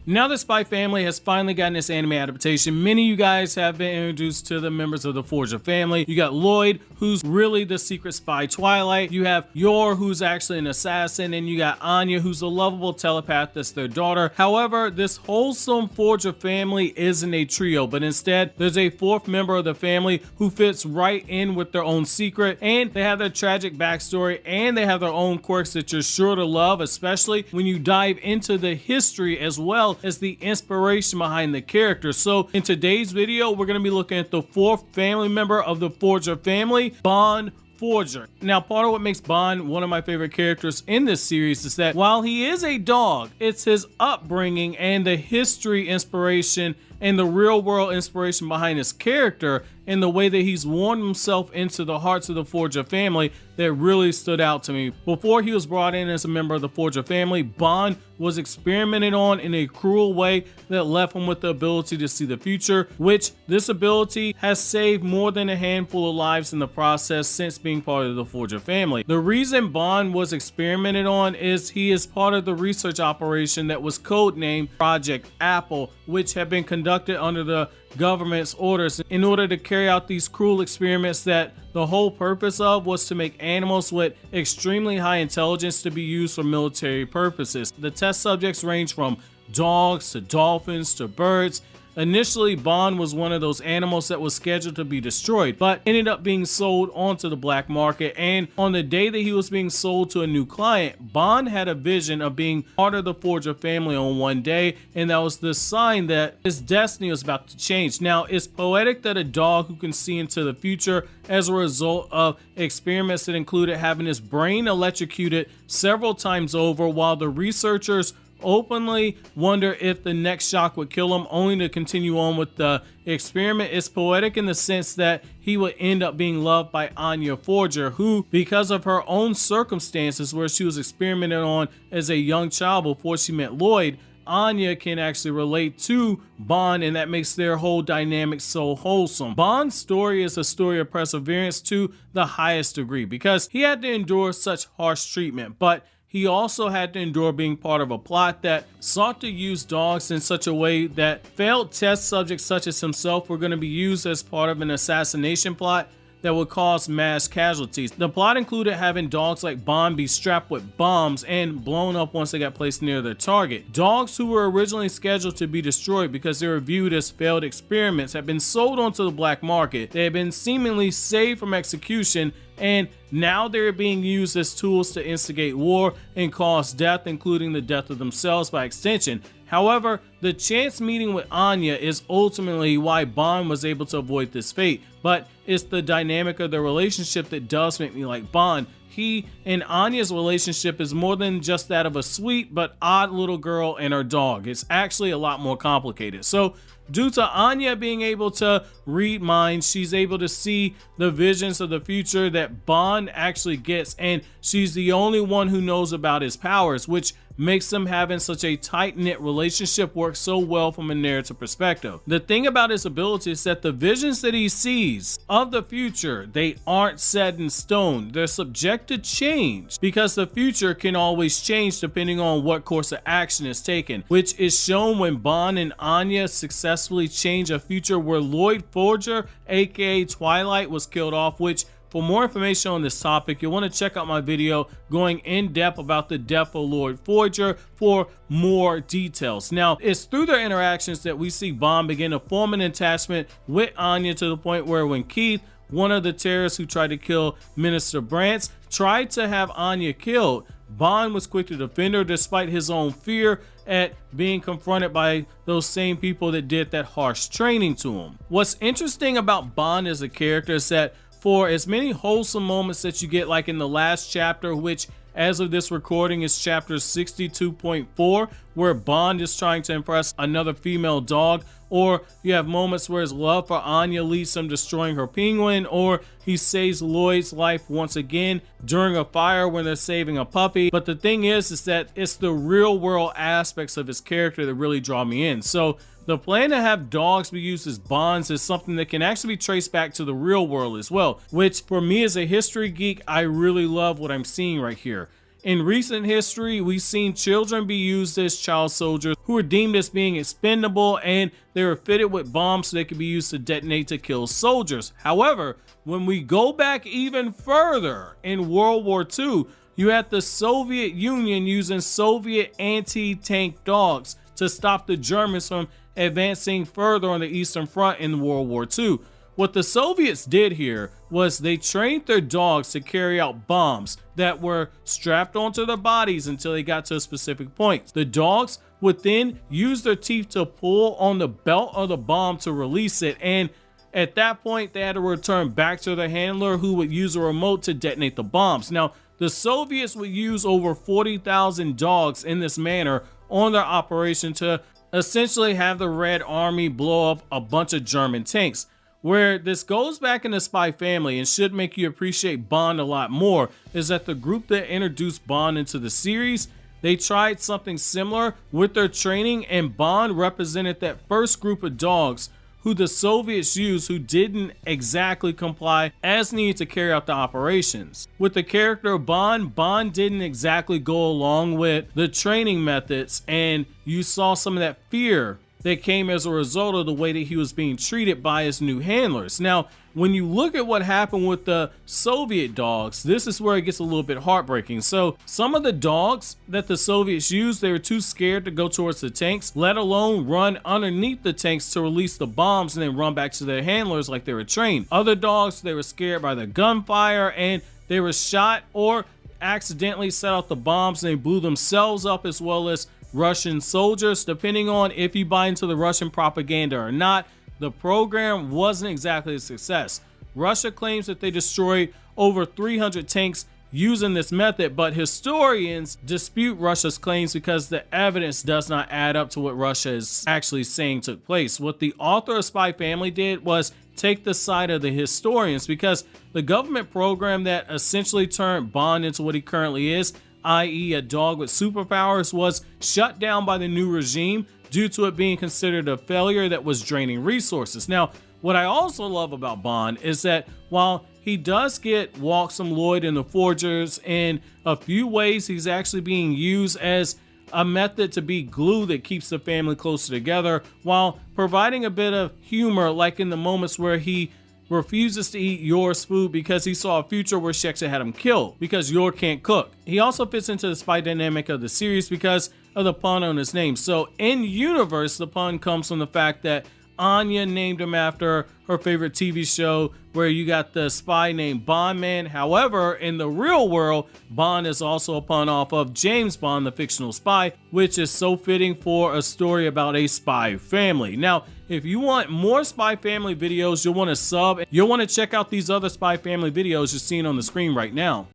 Now the Spy Family has finally gotten its anime adaptation. Many of you guys have been introduced to the members of the Forger family. You got Loid, who's really the secret spy Twilight. You have Yor, who's actually an assassin, and you got Anya, who's a lovable telepath that's their daughter. However, this wholesome Forger family isn't a trio, but instead there's a fourth member of the family who fits right in with their own secret, and they have their tragic backstory, and they have their own quirks that you're sure to love, especially when you dive into the history as well as the inspiration behind the character. So in today's video, we're going to be looking at the fourth family member of the Forger family, Yor Forger. Now, part of what makes Bond one of my favorite characters in this series is that while he is a dog, it's his upbringing and the history inspiration and the real world inspiration behind his character and the way that he's worn himself into the hearts of the Forger family that really stood out to me. Before he was brought in as a member of the Forger family, Bond was experimented on in a cruel way that left him with the ability to see the future, which this ability has saved more than a handful of lives in the process since being part of the Forger family. The reason Bond was experimented on is he is part of the research operation that was codenamed Project Apple, which had been conducted under the government's orders in order to carry out these cruel experiments that the whole purpose of was to make animals with extremely high intelligence to be used for military purposes. The test subjects range from dogs to dolphins to birds. Initially, Bond was one of those animals that was scheduled to be destroyed, but ended up being sold onto the black market. And on the day that he was being sold to a new client, Bond had a vision of being part of the Forger family on one day, and that was the sign that his destiny was about to change. Now, it's poetic that a dog who can see into the future as a result of experiments that included having his brain electrocuted several times over, while the researchers openly wonder if the next shock would kill him, only to continue on with the experiment. Is poetic in the sense that he would end up being loved by Anya Forger, who, because of her own circumstances where she was experimented on as a young child before she met Loid, Anya can actually relate to Bond, and that makes their whole dynamic so wholesome. Bond's story is a story of perseverance to the highest degree because he had to endure such harsh treatment, but he also had to endure being part of a plot that sought to use dogs in such a way that failed test subjects such as himself were going to be used as part of an assassination plot that would cause mass casualties. The plot included having dogs like Bond be strapped with bombs and blown up once they got placed near their target. Dogs who were originally scheduled to be destroyed because they were viewed as failed experiments had been sold onto the black market. They had been seemingly saved from execution, and now they're being used as tools to instigate war and cause death, including the death of themselves by extension. However, the chance meeting with Anya is ultimately why Bond was able to avoid this fate, but it's the dynamic of the relationship that does make me like Bond. He and Anya's relationship is more than just that of a sweet but odd little girl and her dog. It's actually a lot more complicated. So due to Anya being able to read minds, she's able to see the visions of the future that Bond actually gets, and she's the only one who knows about his powers, which makes them having such a tight-knit relationship work so well from a narrative perspective. The thing about his ability is that the visions that he sees of the future, they aren't set in stone. They're subject to change because the future can always change depending on what course of action is taken, which is shown when Bond and Anya successfully change a future where Loid Forger, aka Twilight, was killed off, which for more information on this topic, you'll want to check out my video going in depth about the death of Loid Forger for more details. Now, it's through their interactions that we see Bond begin to form an attachment with Anya to the point where when Keith, one of the terrorists who tried to kill Minister Brantz, tried to have Anya killed, Bond was quick to defend her despite his own fear at being confronted by those same people that did that harsh training to him. What's interesting about Bond as a character is that for as many wholesome moments that you get, like in the last chapter, which as of this recording is chapter 62.4, where Bond is trying to impress another female dog, or you have moments where his love for Anya leads him destroying her penguin, or he saves Loid's life once again during a fire when they're saving a puppy. But the thing is that it's the real world aspects of his character that really draw me in. So the plan to have dogs be used as bonds is something that can actually be traced back to the real world as well, which for me as a history geek, I really love what I'm seeing right here. In recent history, we've seen children be used as child soldiers who were deemed as being expendable, and they were fitted with bombs so they could be used to detonate to kill soldiers. However, when we go back even further in World War II, you had the Soviet Union using Soviet anti-tank dogs to stop the Germans from advancing further on the Eastern Front in World War II. What the Soviets did here was they trained their dogs to carry out bombs that were strapped onto their bodies until they got to a specific point. The dogs would then use their teeth to pull on the belt of the bomb to release it, and at that point they had to return back to their handler, who would use a remote to detonate the bombs. Now, the Soviets would use over 40,000 dogs in this manner on their operation to essentially have the Red Army blow up a bunch of German tanks. Where this goes back in the Spy Family and should make you appreciate Bond a lot more is that the group that introduced Bond into the series, they tried something similar with their training, and Bond represented that first group of dogs who the Soviets used who didn't exactly comply as needed to carry out the operations. With the character of Bond, Bond didn't exactly go along with the training methods, and you saw some of that fear that came as a result of the way that he was being treated by his new handlers. Now, when you look at what happened with the Soviet dogs, this is where it gets a little bit heartbreaking. So some of the dogs that the Soviets used, they were too scared to go towards the tanks, let alone run underneath the tanks to release the bombs and then run back to their handlers like they were trained. Other dogs, they were scared by the gunfire and they were shot or accidentally set off the bombs and they blew themselves up, as well as Russian soldiers. Depending on if you buy into the Russian propaganda or not, the program wasn't exactly a success. Russia claims that they destroyed over 300 tanks using this method, but historians dispute Russia's claims because the evidence does not add up to what Russia is actually saying took place. What the author of Spy Family did was take the side of the historians, because the government program that essentially turned Bond into what he currently is, i.e. a dog with superpowers, was shut down by the new regime due to it being considered a failure that was draining resources. Now, what I also love about Bond is that while he does get Walksome, Loid, and the Forgers in a few ways, he's actually being used as a method to be glue that keeps the family closer together, while providing a bit of humor, like in the moments where he refuses to eat Yor's food because he saw a future where she actually had him killed because Yor can't cook. He also fits into the spy dynamic of the series because of the pun on his name. So in universe, the pun comes from the fact that Anya named him after her favorite TV show, where you got the spy named Bondman. However, in the real world, Bond is also a pun off of James Bond, the fictional spy, which is so fitting for a story about a spy family. Now, if you want more Spy Family videos, you'll want to sub. You'll want to check out these other Spy Family videos you're seeing on the screen right now.